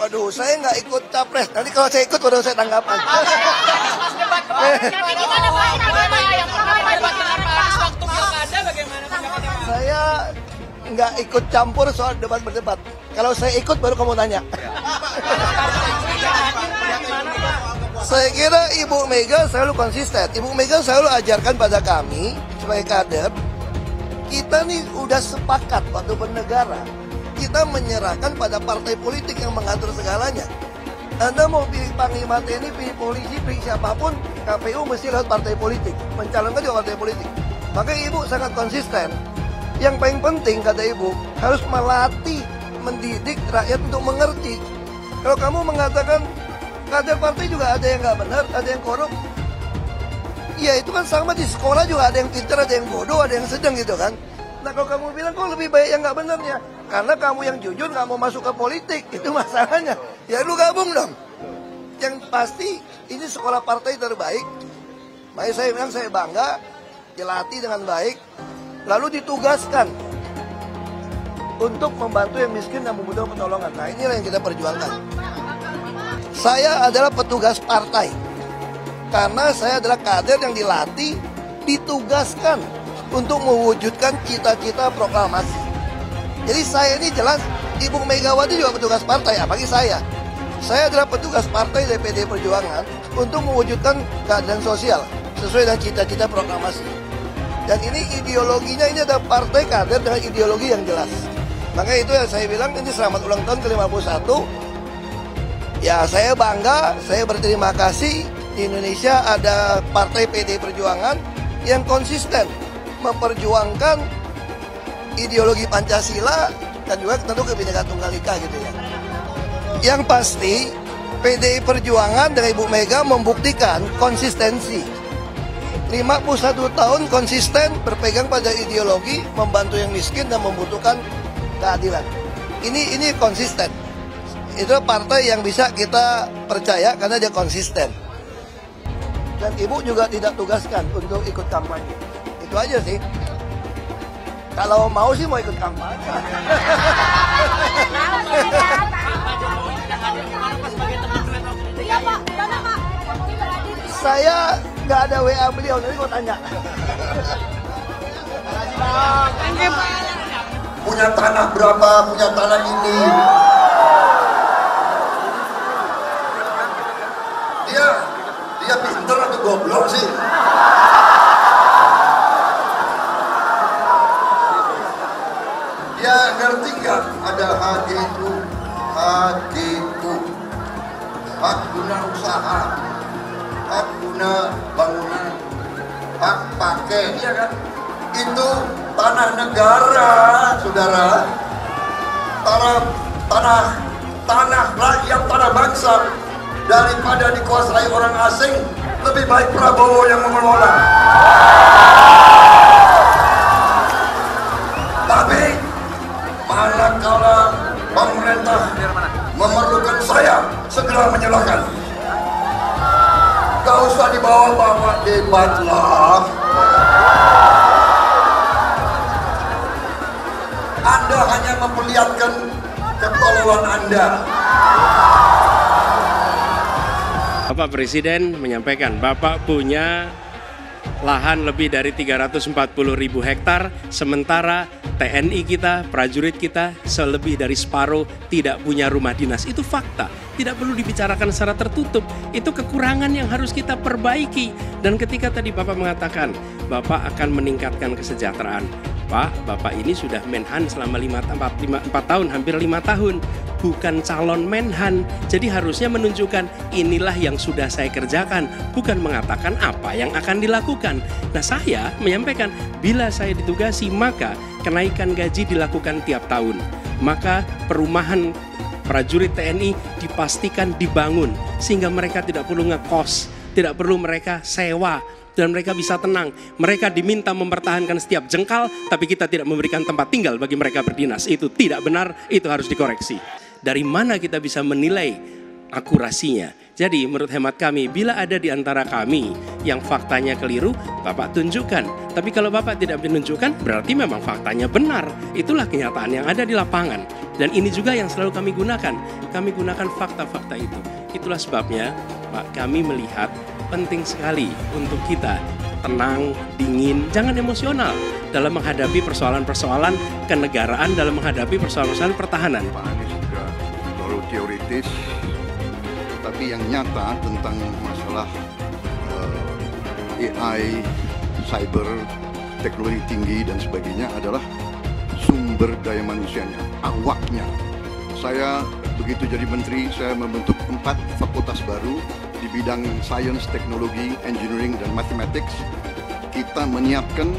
Aduh, saya nggak ikut capres. Nanti kalau saya ikut baru saya tanggapan. Saya nggak ikut campur soal debat berdebat. Kalau saya ikut baru kamu tanya. Saya kira Ibu Mega selalu konsisten. Ibu Mega selalu ajarkan pada kami sebagai kader, kita nih udah sepakat waktu bernegara, kita menyerahkan pada partai politik yang mengatur segalanya. Anda mau pilih Panglima TNI, pilih polisi, pilih siapapun, KPU mesti lewat partai politik, mencalonkan juga partai politik. Maka Ibu sangat konsisten. Yang paling penting kata Ibu, harus melatih, mendidik rakyat untuk mengerti. Kalau kamu mengatakan kader partai juga ada yang nggak benar, ada yang korup, ya itu kan sama di sekolah juga ada yang pintar, ada yang bodoh, ada yang sedang gitu kan. Nah kalau kamu bilang kok lebih baik yang nggak benarnya, karena kamu yang jujur nggak mau masuk ke politik, itu masalahnya. Ya lu gabung dong. Yang pasti ini sekolah partai terbaik. Makanya saya bilang saya bangga, dilatih dengan baik, lalu ditugaskan untuk membantu yang miskin dan membutuhkan pertolongan. Nah inilah yang kita perjuangkan. Saya adalah petugas partai, karena saya adalah kader yang dilatih, ditugaskan untuk mewujudkan cita-cita proklamasi. Jadi saya ini jelas, Ibu Megawati juga petugas partai, apalagi saya. Saya adalah petugas partai DPD Perjuangan untuk mewujudkan keadilan sosial sesuai dengan cita-cita proklamasi. Dan ini ideologinya, ini ada partai kader dengan ideologi yang jelas. Makanya itu yang saya bilang, ini selamat ulang tahun ke-51. Ya saya bangga, saya berterima kasih di Indonesia ada partai PD Perjuangan yang konsisten memperjuangkan ideologi Pancasila dan juga tentu Kebinekaan Tunggal Ika gitu ya. Yang pasti PDI Perjuangan dengan Ibu Mega membuktikan konsistensi. 51 tahun konsisten berpegang pada ideologi, membantu yang miskin dan membutuhkan keadilan. Ini konsisten. Itu partai yang bisa kita percaya karena dia konsisten. Dan Ibu juga tidak tugaskan untuk ikut kampanye. Itu aja sih. Kalau mau sih mau ikut kampanye. Saya nggak ada WA beliau, nanti gue tanya. Punya tanah berapa, punya tanah ini. Dia pinter atau goblok sih? Dia ngerti nggak ada HGU, hak guna usaha, hak guna bangunan, hak pakai, ya kan? Itu tanah negara, saudara. Tanah rakyat, tanah bangsa. Daripada dikuasai orang asing, lebih baik Prabowo yang mengelola. Tapi manakala pemerintah memerlukan saya, segera menyalahkan. Gak usah dibawa-bawa debat lah. Anda hanya memperlihatkan ketololan Anda. Bapak Presiden menyampaikan, Bapak punya lahan lebih dari 340.000 hektar, sementara TNI kita, prajurit kita, selebih dari separuh tidak punya rumah dinas. Itu fakta, tidak perlu dibicarakan secara tertutup. Itu kekurangan yang harus kita perbaiki. Dan ketika tadi Bapak mengatakan, Bapak akan meningkatkan kesejahteraan. Pak, Bapak ini sudah Menhan selama 4 tahun, hampir 5 tahun. Bukan calon Menhan, jadi harusnya menunjukkan inilah yang sudah saya kerjakan, bukan mengatakan apa yang akan dilakukan. Nah saya menyampaikan, bila saya ditugasi maka kenaikan gaji dilakukan tiap tahun. Maka perumahan prajurit TNI dipastikan dibangun, sehingga mereka tidak perlu ngekos, tidak perlu mereka sewa, dan mereka bisa tenang. Mereka diminta mempertahankan setiap jengkal, tapi kita tidak memberikan tempat tinggal bagi mereka berdinas. Itu tidak benar, itu harus dikoreksi. Dari mana kita bisa menilai akurasinya? Jadi menurut hemat kami, bila ada di antara kami yang faktanya keliru, Bapak tunjukkan. Tapi kalau Bapak tidak menunjukkan, berarti memang faktanya benar. Itulah kenyataan yang ada di lapangan. Dan ini juga yang selalu kami gunakan. Kami gunakan fakta-fakta itu. Itulah sebabnya, Pak, kami melihat penting sekali untuk kita tenang, dingin, jangan emosional dalam menghadapi persoalan-persoalan kenegaraan, dalam menghadapi persoalan-persoalan pertahanan. Pak Anies juga terlalu teoritis, tapi yang nyata tentang masalah AI, cyber, teknologi tinggi dan sebagainya adalah sumber daya manusianya, awaknya. Saya begitu jadi menteri, saya membentuk 4 fakultas baru di bidang sains, teknologi, engineering, dan mathematics. Kita menyiapkan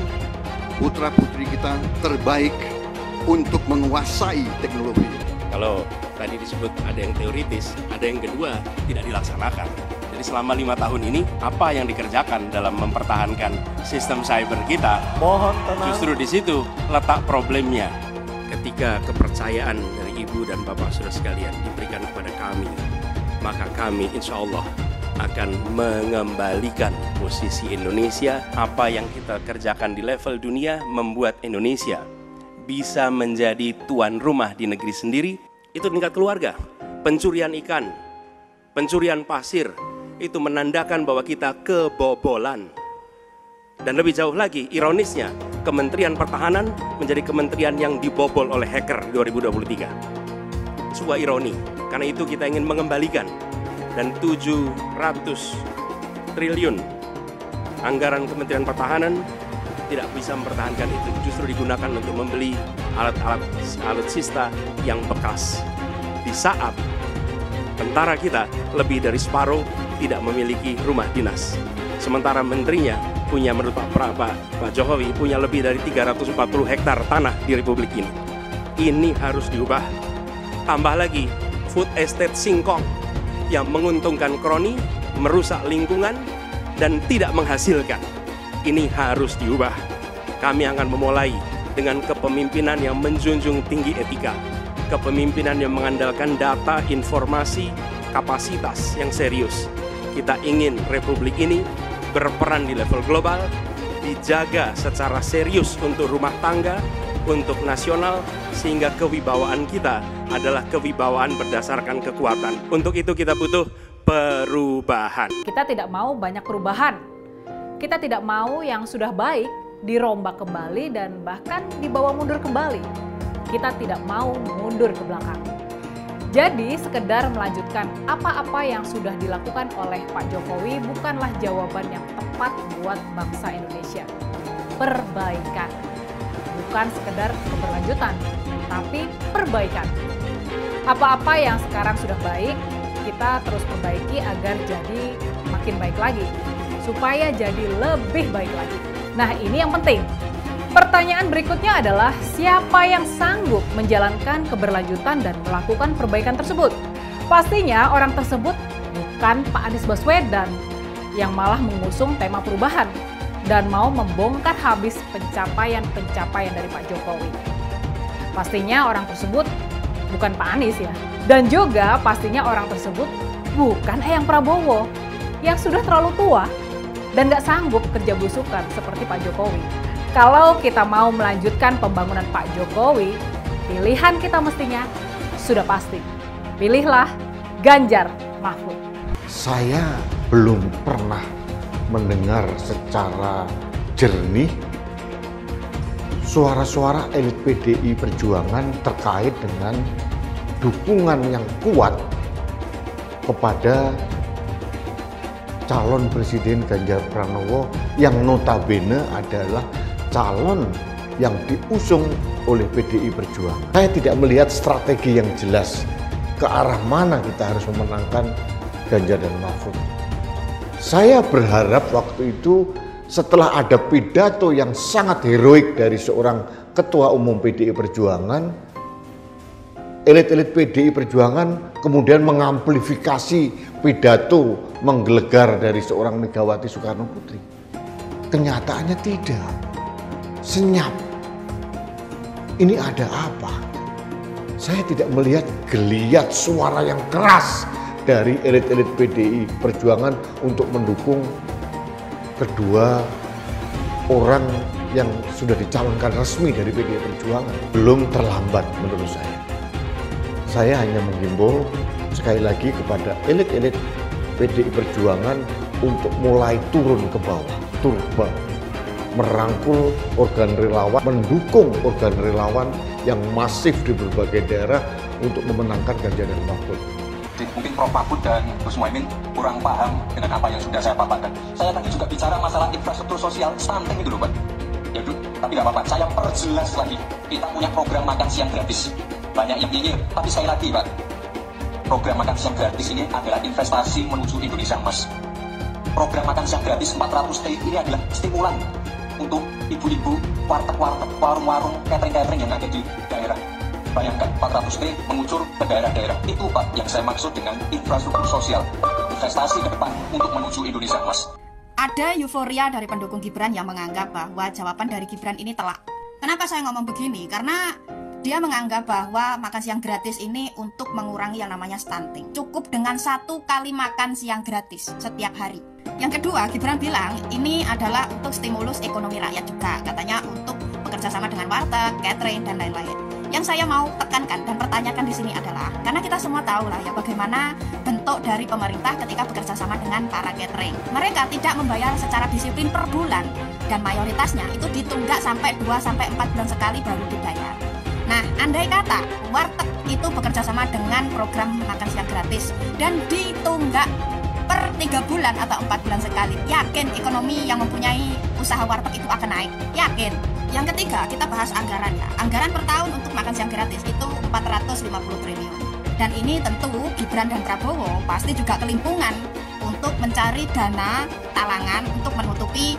putra-putri kita terbaik untuk menguasai teknologi. Kalau tadi disebut ada yang teoritis, ada yang kedua tidak dilaksanakan. Jadi selama 5 tahun ini, apa yang dikerjakan dalam mempertahankan sistem cyber kita? Mohon tenang. Justru di situ letak problemnya. Ketika kepercayaan dari Ibu dan Bapak Saudara sekalian diberikan kepada kami, maka kami insya Allah akan mengembalikan posisi Indonesia. Apa yang kita kerjakan di level dunia membuat Indonesia bisa menjadi tuan rumah di negeri sendiri. Itu tingkat keluarga. Pencurian ikan, pencurian pasir, itu menandakan bahwa kita kebobolan. Dan lebih jauh lagi, ironisnya, Kementerian Pertahanan menjadi kementerian yang dibobol oleh hacker 2023. Sebuah ironi, karena itu kita ingin mengembalikan. Dan 700 triliun anggaran Kementerian Pertahanan tidak bisa mempertahankan itu, justru digunakan untuk membeli alat-alat alutsista yang bekas. Di saat tentara kita lebih dari separuh tidak memiliki rumah dinas. Sementara menterinya punya, menurut Pak Jokowi, punya lebih dari 340 hektar tanah di Republik ini. Ini harus diubah. Tambah lagi, food estate singkong yang menguntungkan kroni, merusak lingkungan, dan tidak menghasilkan. Ini harus diubah. Kami akan memulai dengan kepemimpinan yang menjunjung tinggi etika. Kepemimpinan yang mengandalkan data, informasi, kapasitas yang serius. Kita ingin Republik ini berperan di level global, dijaga secara serius untuk rumah tangga, untuk nasional, sehingga kewibawaan kita adalah kewibawaan berdasarkan kekuatan. Untuk itu kita butuh perubahan. Kita tidak mau banyak perubahan. Kita tidak mau yang sudah baik dirombak kembali dan bahkan dibawa mundur kembali. Kita tidak mau mundur ke belakang. Jadi sekedar melanjutkan apa-apa yang sudah dilakukan oleh Pak Jokowi bukanlah jawaban yang tepat buat bangsa Indonesia. Perbaikan. Bukan sekedar keberlanjutan, tapi perbaikan. Apa-apa yang sekarang sudah baik, kita terus perbaiki agar jadi makin baik lagi. Supaya jadi lebih baik lagi. Nah, ini yang penting. Pertanyaan berikutnya adalah siapa yang sanggup menjalankan keberlanjutan dan melakukan perbaikan tersebut? Pastinya orang tersebut bukan Pak Anies Baswedan yang malah mengusung tema perubahan dan mau membongkar habis pencapaian-pencapaian dari Pak Jokowi. Pastinya orang tersebut bukan Pak Anies ya. Dan juga pastinya orang tersebut bukan Eyang Prabowo yang sudah terlalu tua dan gak sanggup kerja belusukan seperti Pak Jokowi. Kalau kita mau melanjutkan pembangunan Pak Jokowi, pilihan kita mestinya sudah pasti. Pilihlah Ganjar Mahfud. Saya belum pernah mendengar secara jernih suara-suara elit PDI Perjuangan terkait dengan dukungan yang kuat kepada calon Presiden Ganjar Pranowo yang notabene adalah calon yang diusung oleh PDI Perjuangan. Saya tidak melihat strategi yang jelas ke arah mana kita harus memenangkan Ganjar dan Mahfud. Saya berharap waktu itu setelah ada pidato yang sangat heroik dari seorang Ketua Umum PDI Perjuangan, elit-elit PDI Perjuangan kemudian mengamplifikasi pidato menggelegar dari seorang Megawati Soekarno Putri. Kenyataannya tidak. Senyap. Ini ada apa? Saya tidak melihat geliat suara yang keras dari elit-elit PDI Perjuangan untuk mendukung kedua orang yang sudah dicalonkan resmi dari PDI Perjuangan. Belum terlambat menurut saya. Saya hanya menghimbau sekali lagi kepada elit-elit PDI Perjuangan untuk mulai turun ke bawah, merangkul organ relawan, mendukung organ relawan yang masif di berbagai daerah untuk memenangkan Ganjar dan Mahfud. Mungkin Prof. Mahfud dan Gus Muhaimin kurang paham dengan apa yang sudah saya paparkan. Saya tadi juga bicara masalah infrastruktur sosial stunting itu loh, Pak. Ya, tapi nggak apa-apa, saya perjelas lagi. Kita punya program makan siang gratis. Banyak yang nyinyir, tapi sekali lagi, Pak, program makan siang gratis ini adalah investasi menuju Indonesia Emas. Program makan siang gratis 400 T ini adalah stimulan untuk ibu-ibu, warteg-warteg, warung-warung, catering-catering yang ada di daerah. Bayangkan 400 T mengucur ke daerah-daerah. Itu, Pak, yang saya maksud dengan infrastruktur sosial. Investasi ke depan untuk menuju Indonesia Emas. Ada euforia dari pendukung Gibran yang menganggap bahwa jawaban dari Gibran ini telak. Kenapa saya ngomong begini? Karena dia menganggap bahwa makan siang gratis ini untuk mengurangi yang namanya stunting. Cukup dengan 1 kali makan siang gratis setiap hari. Yang kedua, Gibran bilang ini adalah untuk stimulus ekonomi rakyat juga. Katanya untuk bekerja sama dengan warteg, catering, dan lain-lain. Yang saya mau tekankan dan pertanyakan di sini adalah, karena kita semua tahu lah ya bagaimana bentuk dari pemerintah ketika bekerja sama dengan para catering. Mereka tidak membayar secara disiplin per bulan dan mayoritasnya itu ditunggak sampai 2-4 bulan sekali baru dibayar. Nah, andai kata warteg itu bekerja sama dengan program makan siang gratis dan ditunggak per 3 bulan atau 4 bulan sekali, yakin ekonomi yang mempunyai usaha warteg itu akan naik? Yakin. Yang ketiga, kita bahas anggaran ya. Anggaran per tahun untuk makan siang gratis itu 450 triliun. Dan ini tentu Gibran dan Prabowo pasti juga kelimpungan untuk mencari dana talangan untuk menutupi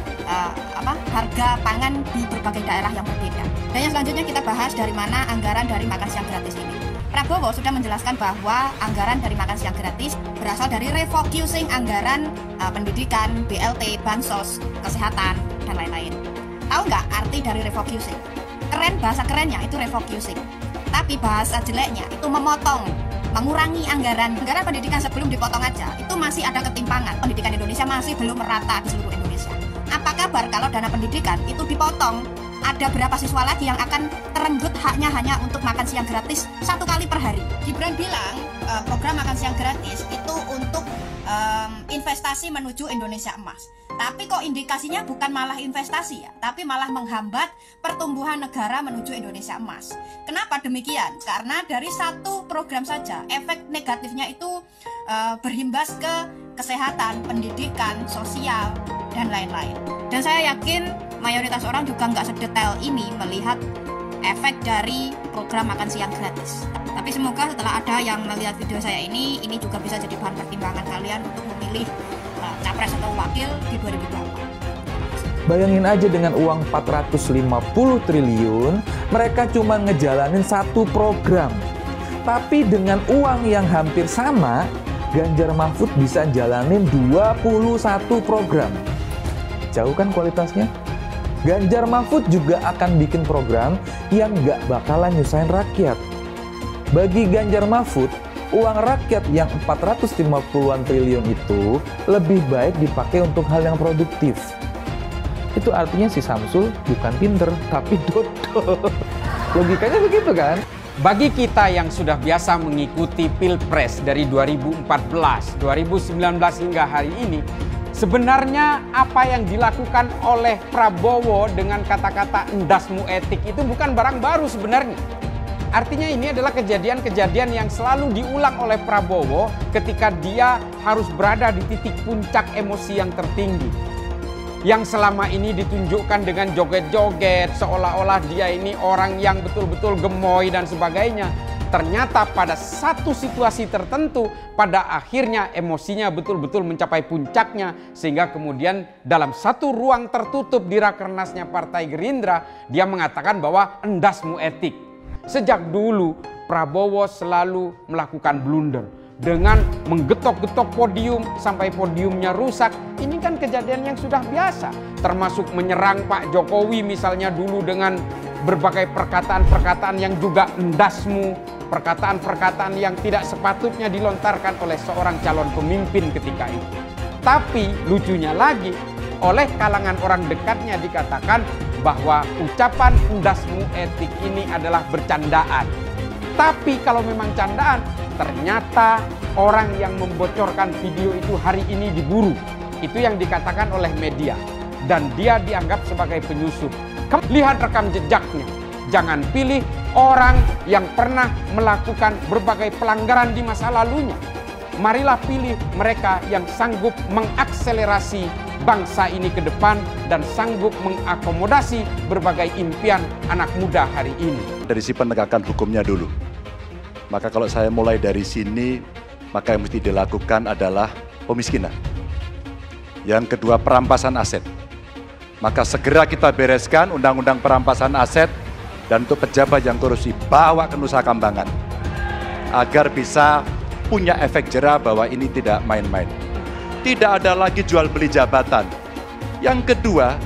harga pangan di berbagai daerah yang berbeda. Dan yang selanjutnya kita bahas dari mana anggaran dari makan siang gratis ini. Prabowo sudah menjelaskan bahwa anggaran dari makan siang gratis berasal dari refocusing anggaran pendidikan, BLT, bansos, kesehatan, dan lain-lain. Tahu nggak arti dari refocusing? Keren, bahasa kerennya itu refocusing. Tapi bahasa jeleknya itu memotong, mengurangi anggaran pendidikan sebelum dipotong aja. Itu masih ada ketimpangan. Pendidikan Indonesia masih belum merata di seluruh Indonesia. Apa kabar kalau dana pendidikan itu dipotong? Ada berapa siswa lagi yang akan terenggut haknya hanya untuk makan siang gratis 1 kali per hari? Gibran bilang program makan siang gratis itu untuk investasi menuju Indonesia Emas. Tapi kok indikasinya bukan malah investasi ya, tapi malah menghambat pertumbuhan negara menuju Indonesia Emas. Kenapa demikian? Karena dari 1 program saja, efek negatifnya itu berimbas ke kesehatan, pendidikan, sosial, dan lain-lain. Dan saya yakin mayoritas orang juga nggak sedetail ini melihat efek dari program makan siang gratis. Tapi semoga setelah ada yang melihat video saya ini juga bisa jadi bahan pertimbangan kalian untuk memilih capres atau wakil di 2024. Bayangin aja dengan uang 450 triliun, mereka cuma ngejalanin 1 program. Tapi dengan uang yang hampir sama, Ganjar Mahfud bisa jalanin 21 program. Jauh kan kualitasnya? Ganjar Mahfud juga akan bikin program yang gak bakalan nyusahin rakyat. Bagi Ganjar Mahfud, uang rakyat yang 450-an triliun itu lebih baik dipakai untuk hal yang produktif. Itu artinya si Samsul bukan pinter, tapi dodol. Logikanya begitu kan? Bagi kita yang sudah biasa mengikuti Pilpres dari 2014, 2019 hingga hari ini, sebenarnya apa yang dilakukan oleh Prabowo dengan kata-kata endasmu etik itu bukan barang baru sebenarnya. Artinya ini adalah kejadian-kejadian yang selalu diulang oleh Prabowo ketika dia harus berada di titik puncak emosi yang tertinggi. Yang selama ini ditunjukkan dengan joget-joget, seolah-olah dia ini orang yang betul-betul gemoy dan sebagainya. Ternyata pada satu situasi tertentu, pada akhirnya emosinya betul-betul mencapai puncaknya. Sehingga kemudian dalam satu ruang tertutup di Rakernasnya Partai Gerindra, dia mengatakan bahwa endasmu etik. Sejak dulu Prabowo selalu melakukan blunder dengan menggetok-getok podium sampai podiumnya rusak. Ini kan kejadian yang sudah biasa, termasuk menyerang Pak Jokowi misalnya dulu dengan berbagai perkataan-perkataan yang juga endasmu, perkataan-perkataan yang tidak sepatutnya dilontarkan oleh seorang calon pemimpin ketika itu. Tapi lucunya lagi, oleh kalangan orang dekatnya dikatakan bahwa ucapan endasmu etik ini adalah bercandaan. Tapi kalau memang candaan, ternyata orang yang membocorkan video itu hari ini diburu. Itu yang dikatakan oleh media. Dan dia dianggap sebagai penyusup. Lihat rekam jejaknya. Jangan pilih orang yang pernah melakukan berbagai pelanggaran di masa lalunya. Marilah pilih mereka yang sanggup mengakselerasi bangsa ini ke depan dan sanggup mengakomodasi berbagai impian anak muda hari ini. Dari si penegakan hukumnya dulu. Maka kalau saya mulai dari sini, maka yang mesti dilakukan adalah pemiskinan. Yang kedua, perampasan aset. Maka segera kita bereskan undang-undang perampasan aset dan untuk pejabat yang korupsi bawa ke Nusa Kambangan agar bisa punya efek jera bahwa ini tidak main-main. Tidak ada lagi jual beli jabatan. Yang kedua,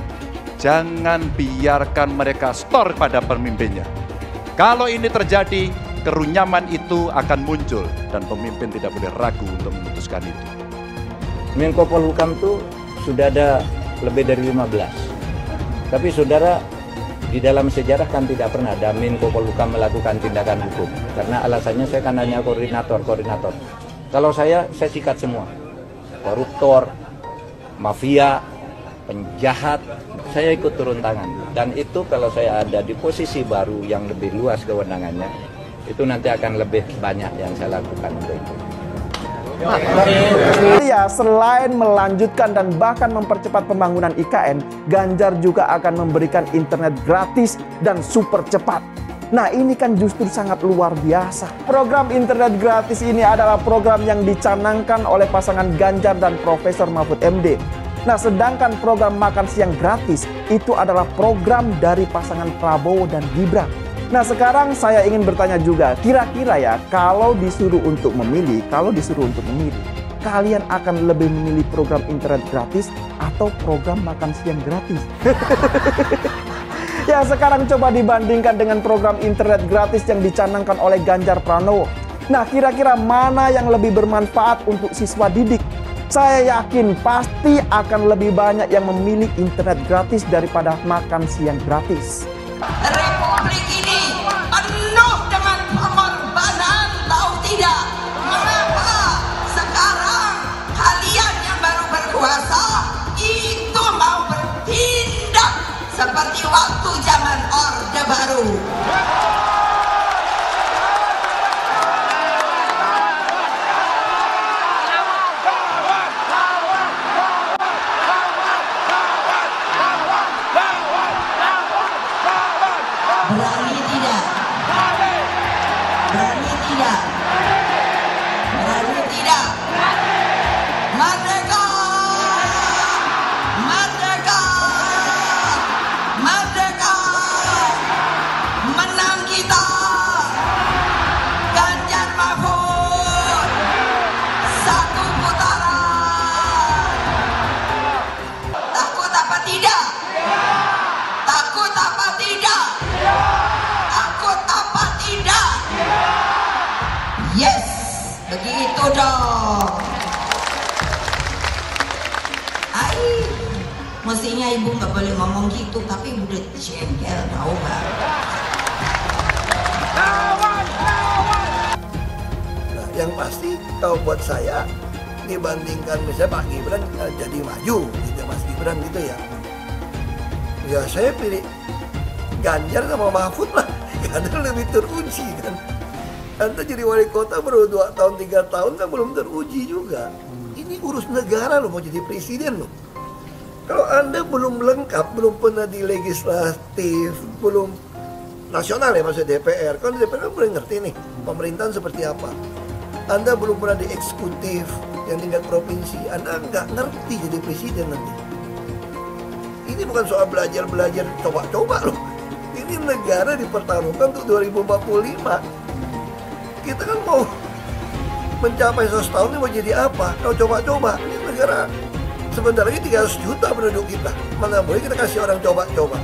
jangan biarkan mereka store pada pemimpinnya. Kalau ini terjadi, kerunyaman itu akan muncul dan pemimpin tidak boleh ragu untuk memutuskan itu. Menko Polhukam itu sudah ada lebih dari 15. Tapi saudara, di dalam sejarah kan tidak pernah ada Menko Polhukam melakukan tindakan hukum. Karena alasannya saya kan hanya koordinator. Kalau saya sikat semua. Koruptor, mafia, penjahat, saya ikut turun tangan. Dan itu kalau saya ada di posisi baru yang lebih luas kewenangannya, itu nanti akan lebih banyak yang saya lakukan untuk itu. Ya, selain melanjutkan dan bahkan mempercepat pembangunan IKN, Ganjar juga akan memberikan internet gratis dan super cepat. Nah, ini kan justru sangat luar biasa. Program internet gratis ini adalah program yang dicanangkan oleh pasangan Ganjar dan Profesor Mahfud MD. Nah, sedangkan program makan siang gratis itu adalah program dari pasangan Prabowo dan Gibran. Nah, sekarang saya ingin bertanya juga, kira-kira ya, kalau disuruh untuk memilih, kalian akan lebih memilih program internet gratis atau program makan siang gratis? Ya, sekarang coba dibandingkan dengan program internet gratis yang dicanangkan oleh Ganjar Pranowo. Nah, kira-kira mana yang lebih bermanfaat untuk siswa didik? Saya yakin pasti akan lebih banyak yang memilih internet gratis daripada makan siang gratis. Republik ini penuh dengan pengorbanan, tahu tidak? Mengapa sekarang kalian yang baru berkuasa itu mau bertindak seperti waktu zaman Orde Baru? Berani tidak? Berani tidak? Berani tidak? Merdeka! Merdeka! Merdeka! Menang kita! Ganjar Mahfud! Satu putaran! Takut apa tidak? Takut apa tidak? Takut apa tidak? Yes, begitu dong. Mestinya ibu nggak boleh ngomong gitu, tapi ibu udah jengkel, tahu nggak? Nah, yang pasti kalau buat saya dibandingkan misalnya Pak Gibran jadi maju, gitu Mas Gibran gitu ya. Ya saya pilih Ganjar sama Mahfud lah, karena lebih teruji kan. Anda jadi wali kota baru 2 tahun 3 tahun kan belum teruji juga. Ini urus negara loh, mau jadi presiden loh. Kalau Anda belum lengkap, belum pernah di legislatif, belum nasional ya maksudnya DPR. Kalau di DPR kan boleh ngerti nih pemerintahan seperti apa. Anda belum pernah di eksekutif yang tingkat provinsi, Anda nggak ngerti jadi presiden nanti. Ini bukan soal belajar coba-coba loh. Ini negara dipertaruhkan untuk 2045. Kita kan mau mencapai 100 tahun ini mau jadi apa? Kalau coba-coba, ini negara sebentar lagi 300 juta penduduk kita. Mana boleh kita kasih orang coba-coba.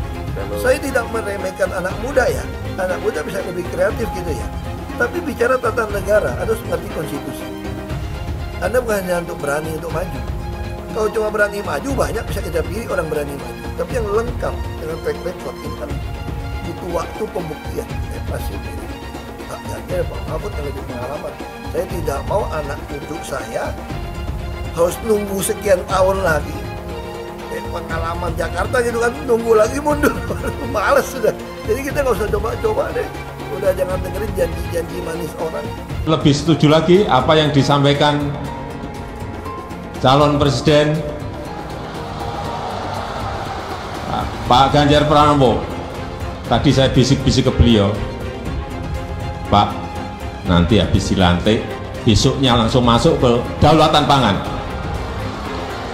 Saya tidak meremehkan anak muda ya. Anak muda bisa lebih kreatif gitu ya. Tapi bicara tata negara, harus mengerti konstitusi. Anda bukan hanya untuk berani untuk maju. Kalau cuma berani maju, banyak bisa kita pilih orang berani maju. Tapi yang lengkap dengan track record ini kan butuh waktu pembuktian. Pasti pilih Pak Ganjar. Ya, Pak Mahfud yang lebih pengalaman. Saya tidak mau anak cucu saya harus nunggu sekian tahun lagi. Pengalaman Jakarta gitu kan, nunggu lagi mundur. Males sudah. Jadi kita nggak usah coba-coba deh. Udah jangan dengerin janji-janji manis orang. Lebih setuju lagi apa yang disampaikan calon presiden Pak Ganjar Pranowo. Tadi saya bisik-bisik ke beliau, Pak, nanti habis dilantik, besoknya langsung masuk ke kedaulatan pangan.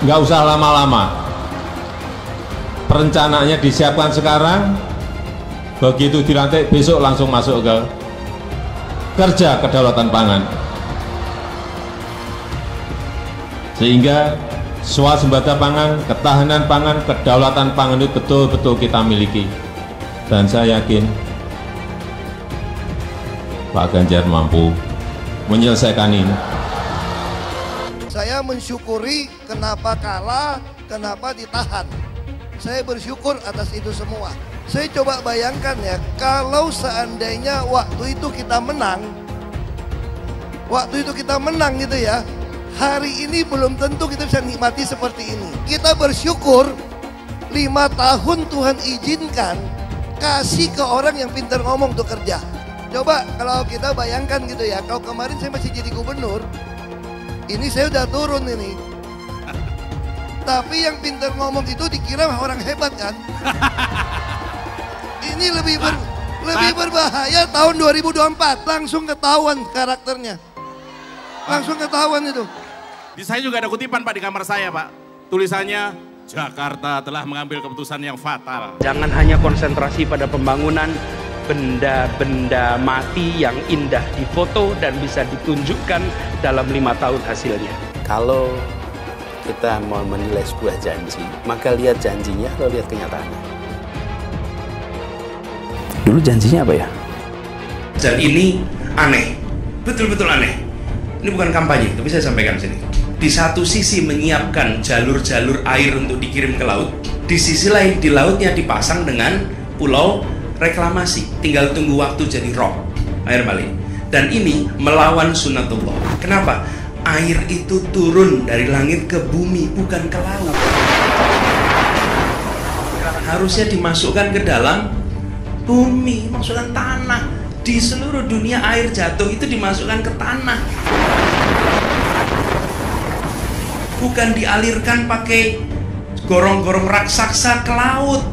Nggak usah lama-lama. Perencanaannya disiapkan sekarang, begitu dilantik besok langsung masuk ke kerja kedaulatan pangan. Sehingga swasembada pangan, ketahanan pangan, kedaulatan pangan itu betul-betul kita miliki. Dan saya yakin Pak Ganjar mampu menyelesaikan ini. Saya mensyukuri kenapa kalah, kenapa ditahan. Saya bersyukur atas itu semua. Saya coba bayangkan ya, kalau seandainya waktu itu kita menang gitu ya, hari ini belum tentu kita bisa nikmati seperti ini. Kita bersyukur 5 tahun Tuhan izinkan kasih ke orang yang pintar ngomong untuk kerja. Coba kalau kita bayangkan gitu ya, kalau kemarin saya masih jadi gubernur, ini saya udah turun ini. Tapi yang pintar ngomong itu dikira orang hebat kan? Ini lebih berbahaya tahun 2024. Langsung ketahuan karakternya. Langsung ketahuan itu. Di saya juga ada kutipan Pak di kamar saya Pak. Tulisannya, Jakarta telah mengambil keputusan yang fatal. Jangan hanya konsentrasi pada pembangunan benda-benda mati yang indah difoto dan bisa ditunjukkan dalam 5 tahun hasilnya. Kalau kita mau menilai sebuah janji, maka lihat janjinya atau lihat kenyataannya. Dulu janjinya apa ya? Dan ini aneh, betul-betul aneh. Ini bukan kampanye, tapi saya sampaikan sini. Di satu sisi menyiapkan jalur-jalur air untuk dikirim ke laut, di sisi lain di lautnya dipasang dengan pulau reklamasi, tinggal tunggu waktu jadi rob, air balik. Dan ini melawan sunatullah. Kenapa? Air itu turun dari langit ke bumi, bukan ke laut. Harusnya dimasukkan ke dalam bumi, masukkan tanah. Di seluruh dunia air jatuh itu dimasukkan ke tanah. Bukan dialirkan pakai gorong-gorong raksasa ke laut.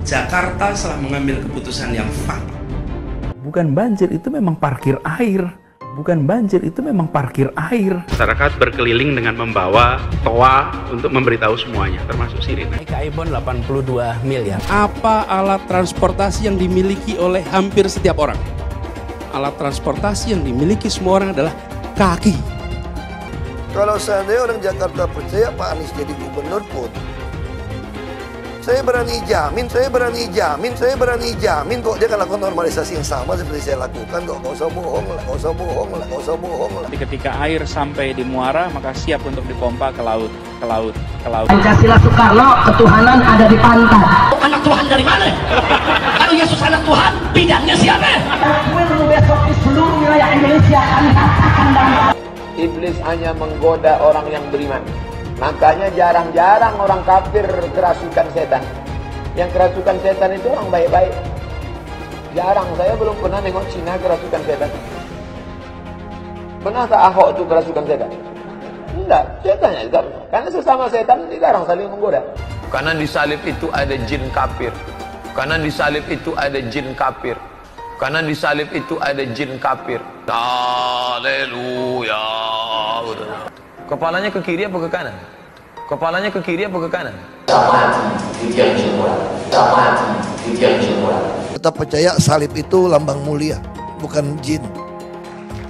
Jakarta telah mengambil keputusan yang fatal. Bukan banjir, itu memang parkir air. Bukan banjir, itu memang parkir air. Masyarakat berkeliling dengan membawa toa untuk memberitahu semuanya, termasuk sirine. Ibon 82 miliar. Apa alat transportasi yang dimiliki oleh hampir setiap orang? Alat transportasi yang dimiliki semua orang adalah kaki. Kalau seandainya orang Jakarta percaya Pak Anies jadi gubernur pun, saya berani jamin kok dia akan lakukan normalisasi yang sama seperti saya lakukan kok. Nggak usah bohong lah. Tapi ketika air sampai di muara, maka siap untuk dipompa ke laut. Pancasila Soekarno, ketuhanan ada di pantai. Anak Tuhan dari mana? Kalau Yesus anak Tuhan, bidangnya siapa? Besok di seluruh wilayah Indonesia akan katakan dan Iblis hanya menggoda orang yang beriman. Makanya jarang-jarang orang kafir kerasukan setan. Yang kerasukan setan itu orang baik-baik. Jarang, saya belum pernah nengok Cina kerasukan setan. Pernah tak Ahok itu kerasukan setan? Enggak, setannya juga. Karena sesama setan dilarang saling menggoda. Karena di salib itu ada jin kafir. Karena di salib itu ada jin kafir. Karena di salib itu ada jin kafir. Haleluya. Kepalanya ke kiri apa ke kanan? Kepalanya ke kiri apa ke kanan? Tetap percaya salib itu lambang mulia, bukan jin.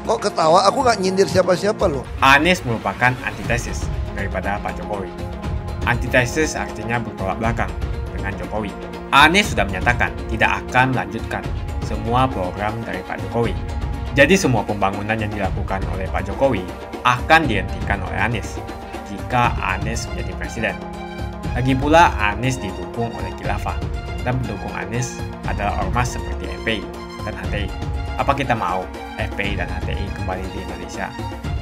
Kok ketawa? Aku nggak nyindir siapa-siapa loh. Anies merupakan antitesis daripada Pak Jokowi. Antitesis artinya bertolak belakang dengan Jokowi. Anies sudah menyatakan tidak akan melanjutkan semua program dari Pak Jokowi. Jadi semua pembangunan yang dilakukan oleh Pak Jokowi akan dihentikan oleh Anies jika Anies menjadi presiden. Lagi pula Anies didukung oleh khilafah dan pendukung Anies adalah ormas seperti FPI dan HTI. Apa kita mau FPI dan HTI kembali di Indonesia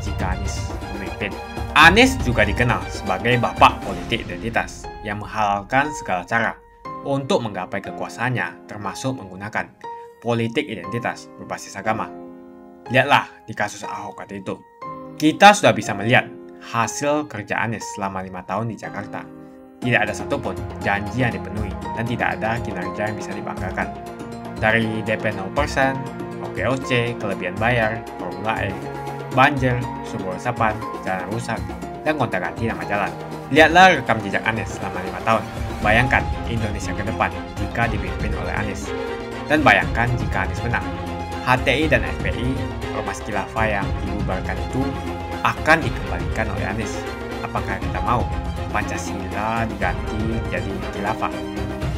jika Anies memimpin? Anies juga dikenal sebagai bapak politik identitas yang menghalalkan segala cara untuk menggapai kekuasaannya, termasuk menggunakan politik identitas berbasis agama. Lihatlah di kasus Ahok waktu itu. Kita sudah bisa melihat hasil kerja Anies selama 5 tahun di Jakarta. Tidak ada satupun janji yang dipenuhi dan tidak ada kinerja yang bisa dibanggakan. Dari DP 0%, OKOC, kelebihan bayar, Formula E, banjir, sumber resapan, jalan rusak, dan gonta-ganti nama jalan. Lihatlah rekam jejak Anies selama 5 tahun. Bayangkan Indonesia ke depan jika dipimpin oleh Anies. Dan bayangkan jika Anies menang. HTI dan FPI, ormas khilafah yang dibubarkan itu akan dikembalikan oleh Anies. Apakah kita mau Pancasila diganti jadi khilafah?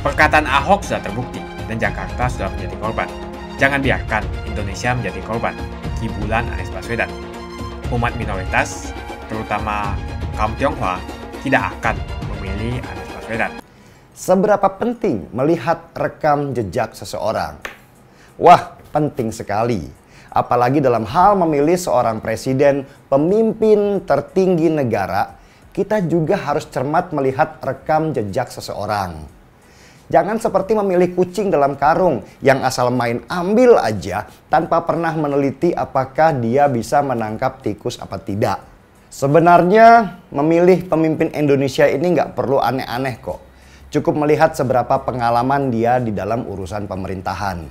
Perkataan Ahok sudah terbukti dan Jakarta sudah menjadi korban. Jangan biarkan Indonesia menjadi korban kibulan Anies Baswedan. Umat minoritas, terutama kaum Tionghoa, tidak akan memilih Anies Baswedan. Seberapa penting melihat rekam jejak seseorang? Wah, penting sekali. Apalagi dalam hal memilih seorang presiden, pemimpin tertinggi negara, kita juga harus cermat melihat rekam jejak seseorang. Jangan seperti memilih kucing dalam karung yang asal main ambil aja tanpa pernah meneliti apakah dia bisa menangkap tikus apa tidak. Sebenarnya memilih pemimpin Indonesia ini nggak perlu aneh-aneh kok. Cukup melihat seberapa pengalaman dia di dalam urusan pemerintahan.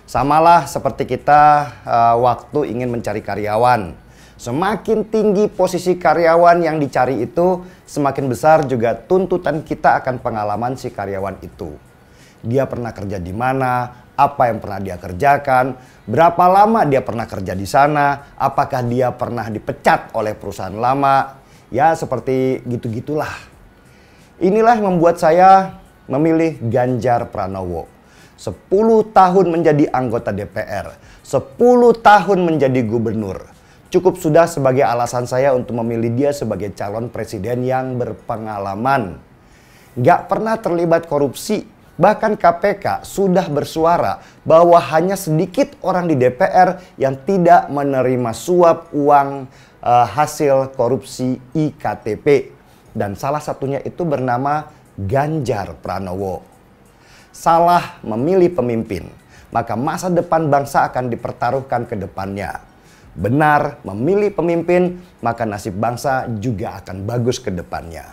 Samalah seperti kita waktu ingin mencari karyawan. Semakin tinggi posisi karyawan yang dicari itu, semakin besar juga tuntutan kita akan pengalaman si karyawan itu. Dia pernah kerja di mana, apa yang pernah dia kerjakan, berapa lama dia pernah kerja di sana, apakah dia pernah dipecat oleh perusahaan lama, ya seperti gitu-gitulah. Inilah yang membuat saya memilih Ganjar Pranowo. 10 tahun menjadi anggota DPR, 10 tahun menjadi gubernur. Cukup sudah sebagai alasan saya untuk memilih dia sebagai calon presiden yang berpengalaman. Gak pernah terlibat korupsi, bahkan KPK sudah bersuara bahwa hanya sedikit orang di DPR yang tidak menerima suap uang hasil korupsi IKTP. Dan salah satunya itu bernama Ganjar Pranowo. Salah memilih pemimpin, maka masa depan bangsa akan dipertaruhkan ke depannya. Benar memilih pemimpin, maka nasib bangsa juga akan bagus ke depannya.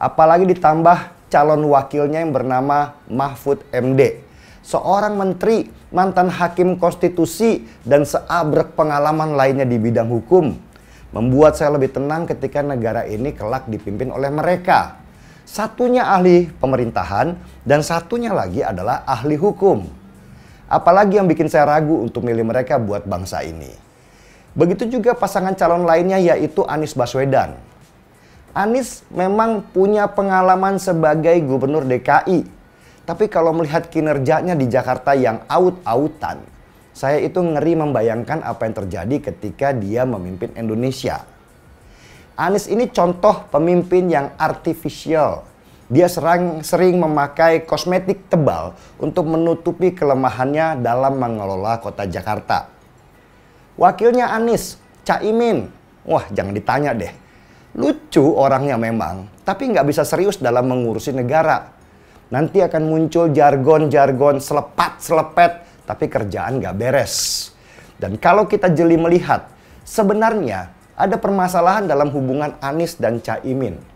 Apalagi ditambah calon wakilnya yang bernama Mahfud MD. Seorang menteri, mantan hakim konstitusi, dan seabrek pengalaman lainnya di bidang hukum. Membuat saya lebih tenang ketika negara ini kelak dipimpin oleh mereka. Satunya ahli pemerintahan dan satunya lagi adalah ahli hukum. Apalagi yang bikin saya ragu untuk milih mereka buat bangsa ini. Begitu juga pasangan calon lainnya yaitu Anies Baswedan. Anies memang punya pengalaman sebagai gubernur DKI. Tapi kalau melihat kinerjanya di Jakarta yang aut-autan, saya itu ngeri membayangkan apa yang terjadi ketika dia memimpin Indonesia. Anies ini contoh pemimpin yang artifisial. Dia sering memakai kosmetik tebal untuk menutupi kelemahannya dalam mengelola kota Jakarta. Wakilnya Anies, Caimin. Wah, jangan ditanya deh. Lucu orangnya memang, tapi nggak bisa serius dalam mengurusi negara. Nanti akan muncul jargon-jargon selepat-selepet, tapi kerjaan nggak beres. Dan kalau kita jeli melihat, sebenarnya ada permasalahan dalam hubungan Anies dan Caimin.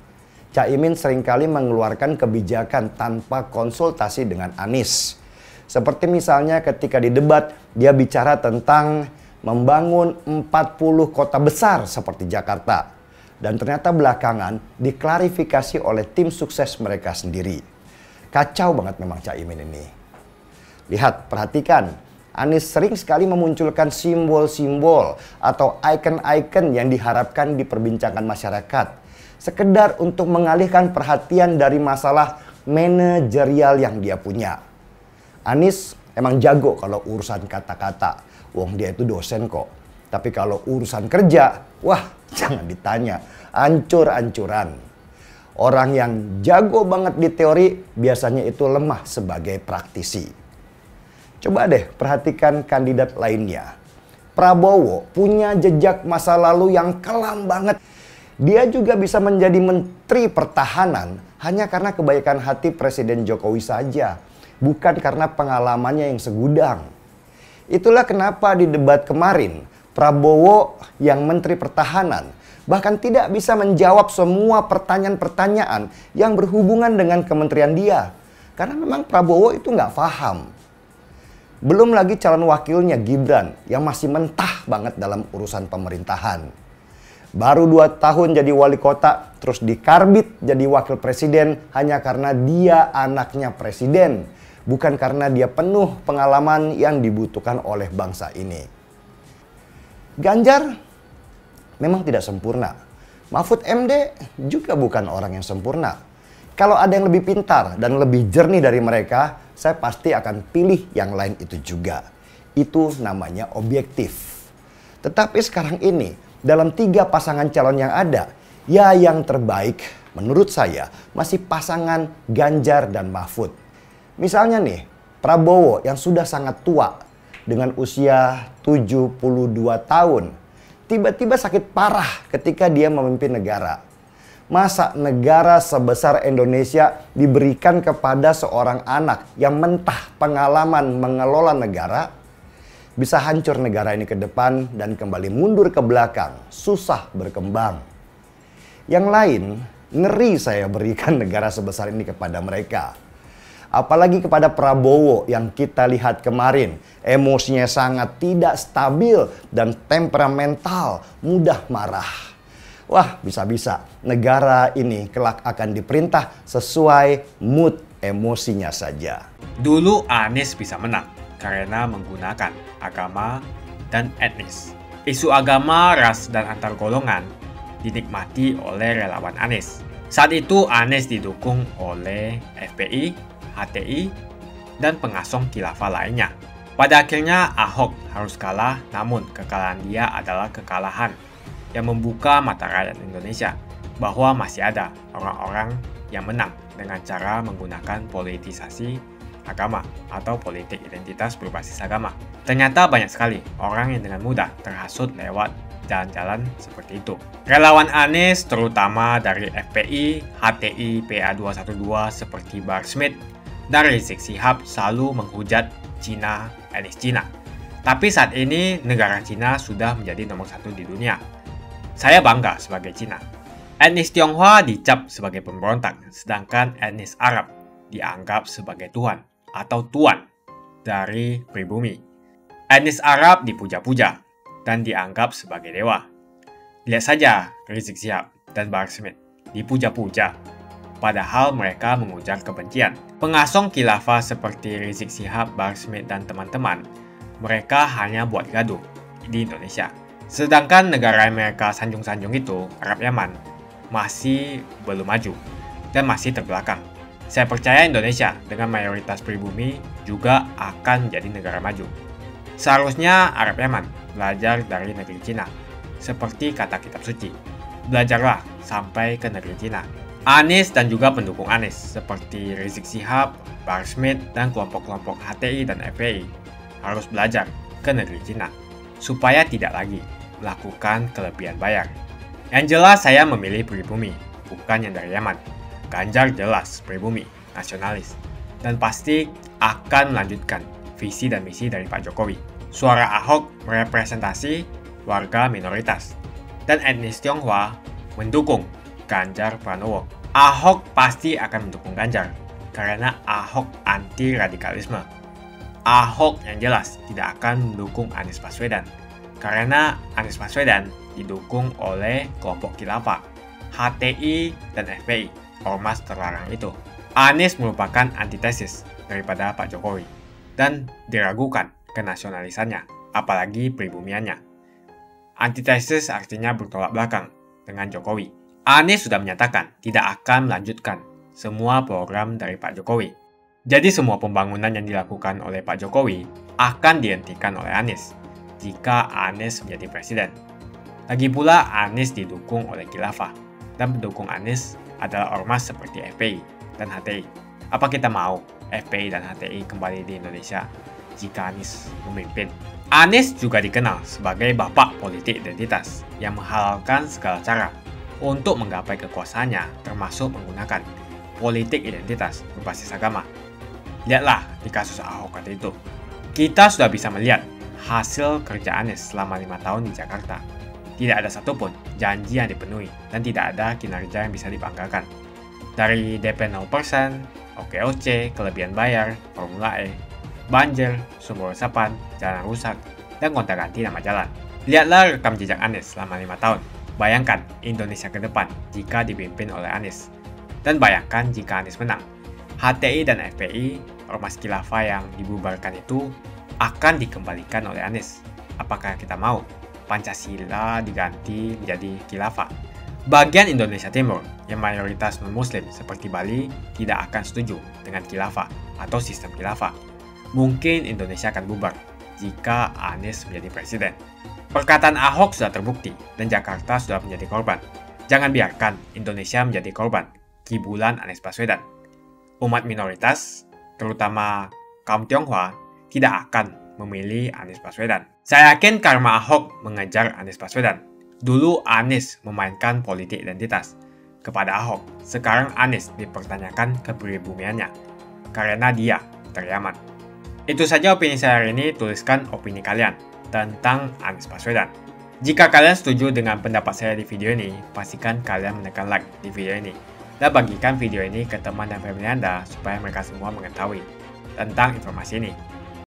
Caimin seringkali mengeluarkan kebijakan tanpa konsultasi dengan Anies. Seperti misalnya ketika di debat dia bicara tentang membangun 40 kota besar seperti Jakarta. Dan ternyata belakangan diklarifikasi oleh tim sukses mereka sendiri. Kacau banget memang Caimin ini. Lihat, perhatikan. Anies sering sekali memunculkan simbol-simbol atau icon-icon yang diharapkan diperbincangkan masyarakat. Sekedar untuk mengalihkan perhatian dari masalah manajerial yang dia punya. Anies emang jago kalau urusan kata-kata. Wong dia itu dosen kok. Tapi kalau urusan kerja, wah jangan ditanya. Ancur-ancuran. Orang yang jago banget di teori biasanya itu lemah sebagai praktisi. Coba deh perhatikan kandidat lainnya. Prabowo punya jejak masa lalu yang kelam banget. Dia juga bisa menjadi Menteri Pertahanan hanya karena kebaikan hati Presiden Jokowi saja, bukan karena pengalamannya yang segudang. Itulah kenapa di debat kemarin, Prabowo yang Menteri Pertahanan bahkan tidak bisa menjawab semua pertanyaan-pertanyaan yang berhubungan dengan kementerian dia. Karena memang Prabowo itu nggak paham. Belum lagi calon wakilnya Gibran yang masih mentah banget dalam urusan pemerintahan. Baru 2 tahun jadi wali kota, terus dikarbit jadi wakil presiden hanya karena dia anaknya presiden. Bukan karena dia penuh pengalaman yang dibutuhkan oleh bangsa ini. Ganjar memang tidak sempurna. Mahfud MD juga bukan orang yang sempurna. Kalau ada yang lebih pintar dan lebih jernih dari mereka, saya pasti akan pilih yang lain itu juga. Itu namanya objektif. Tetapi sekarang ini, dalam 3 pasangan calon yang ada, ya yang terbaik menurut saya masih pasangan Ganjar dan Mahfud. Misalnya nih, Prabowo yang sudah sangat tua dengan usia 72 tahun, tiba-tiba sakit parah ketika dia memimpin negara. Masa negara sebesar Indonesia diberikan kepada seorang anak yang mentah pengalaman mengelola negara? Bisa hancur negara ini ke depan dan kembali mundur ke belakang, susah berkembang. Yang lain, ngeri saya berikan negara sebesar ini kepada mereka. Apalagi kepada Prabowo yang kita lihat kemarin, emosinya sangat tidak stabil dan temperamental, mudah marah. Wah, bisa-bisa negara ini kelak akan diperintah sesuai mood emosinya saja. Dulu Anies bisa menang karena menggunakan agama dan etnis. Isu agama, ras, dan antar golongan dinikmati oleh relawan Anies. Saat itu Anies didukung oleh FPI, HTI, dan pengasong khilafah lainnya. Pada akhirnya Ahok harus kalah, namun kekalahan dia adalah kekalahan yang membuka mata rakyat Indonesia bahwa masih ada orang-orang yang menang dengan cara menggunakan politisasi agama atau politik identitas berbasis agama. Ternyata banyak sekali orang yang dengan mudah terhasut lewat jalan-jalan seperti itu. Relawan Anies terutama dari FPI, HTI, PA212 seperti Bahar Smith dan Rizik Syihab selalu menghujat Cina, etnis Cina. Tapi saat ini negara Cina sudah menjadi nomor 1 di dunia. Saya bangga sebagai Cina. Etnis Tionghoa dicap sebagai pemberontak, sedangkan etnis Arab dianggap sebagai Tuhan atau tuan dari pribumi. Etnis Arab dipuja-puja dan dianggap sebagai dewa. Lihat saja Rizik Syihab dan Bahar Smith dipuja-puja, padahal mereka mengujar kebencian. Pengasong khilafah seperti Rizik Syihab, Bahar Smith, dan teman-teman, mereka hanya buat gaduh di Indonesia. Sedangkan negara yang mereka sanjung-sanjung itu, Arab Yaman, masih belum maju dan masih terbelakang. Saya percaya Indonesia dengan mayoritas pribumi juga akan menjadi negara maju. Seharusnya Arab Yaman belajar dari negeri Cina. Seperti kata kitab suci, belajarlah sampai ke negeri Cina. Anies dan juga pendukung Anies seperti Rizik Syihab, Bahar Smith, dan kelompok-kelompok HTI dan FPI harus belajar ke negeri Cina supaya tidak lagi melakukan kelebihan bayar. Yang jelas saya memilih pribumi, bukan yang dari Yaman. Ganjar jelas pribumi, nasionalis, dan pasti akan melanjutkan visi dan misi dari Pak Jokowi. Suara Ahok merepresentasi warga minoritas, dan etnis Tionghoa mendukung Ganjar Pranowo. Ahok pasti akan mendukung Ganjar, karena Ahok anti radikalisme. Ahok yang jelas tidak akan mendukung Anies Baswedan, karena Anies Baswedan didukung oleh kelompok khilafah, HTI, dan FPI, ormas terlarang itu. Anies merupakan antitesis daripada Pak Jokowi, dan diragukan kenasionalisannya, apalagi pribumiannya. Antitesis artinya bertolak belakang dengan Jokowi. Anies sudah menyatakan tidak akan melanjutkan semua program dari Pak Jokowi. Jadi semua pembangunan yang dilakukan oleh Pak Jokowi akan dihentikan oleh Anies jika Anies menjadi presiden. Lagi pula Anies didukung oleh khilafah, dan pendukung Anies adalah ormas seperti FPI dan HTI. Apa kita mau FPI dan HTI kembali di Indonesia? jika Anies memimpin. Anies juga dikenal sebagai bapak politik identitas yang menghalalkan segala cara untuk menggapai kekuasaannya, termasuk menggunakan politik identitas berbasis agama. Lihatlah di kasus Ahok kali itu. Kita sudah bisa melihat hasil kerja Anies selama 5 tahun di Jakarta. Tidak ada satupun janji yang dipenuhi dan tidak ada kinerja yang bisa dibanggakan. Dari DP 0%, OKOC, kelebihan bayar, Formula E, banjir, sumber resapan, jalan rusak, dan gonta-ganti nama jalan. Lihatlah rekam jejak Anies selama 5 tahun. Bayangkan Indonesia ke depan jika dipimpin oleh Anies. Dan bayangkan jika Anies menang. HTI dan FPI, ormas khilafah yang dibubarkan itu akan dikembalikan oleh Anies. Apakah kita mau Pancasila diganti menjadi khilafah? Bagian Indonesia Timur yang mayoritas non-muslim seperti Bali tidak akan setuju dengan khilafah atau sistem khilafah. Mungkin Indonesia akan bubar jika Anies menjadi presiden. Perkataan Ahok sudah terbukti dan Jakarta sudah menjadi korban. Jangan biarkan Indonesia menjadi korban kibulan Anies Baswedan. Umat minoritas, terutama kaum Tionghoa, tidak akan memilih Anies Baswedan. Saya yakin karma Ahok mengejar Anies Baswedan. Dulu Anies memainkan politik identitas kepada Ahok. Sekarang Anies dipertanyakan kepribumiannya karena dia teriaman. Itu saja opini saya hari ini. Tuliskan opini kalian tentang Anies Baswedan. Jika kalian setuju dengan pendapat saya di video ini, pastikan kalian menekan like di video ini. Dan bagikan video ini ke teman dan family Anda supaya mereka semua mengetahui tentang informasi ini.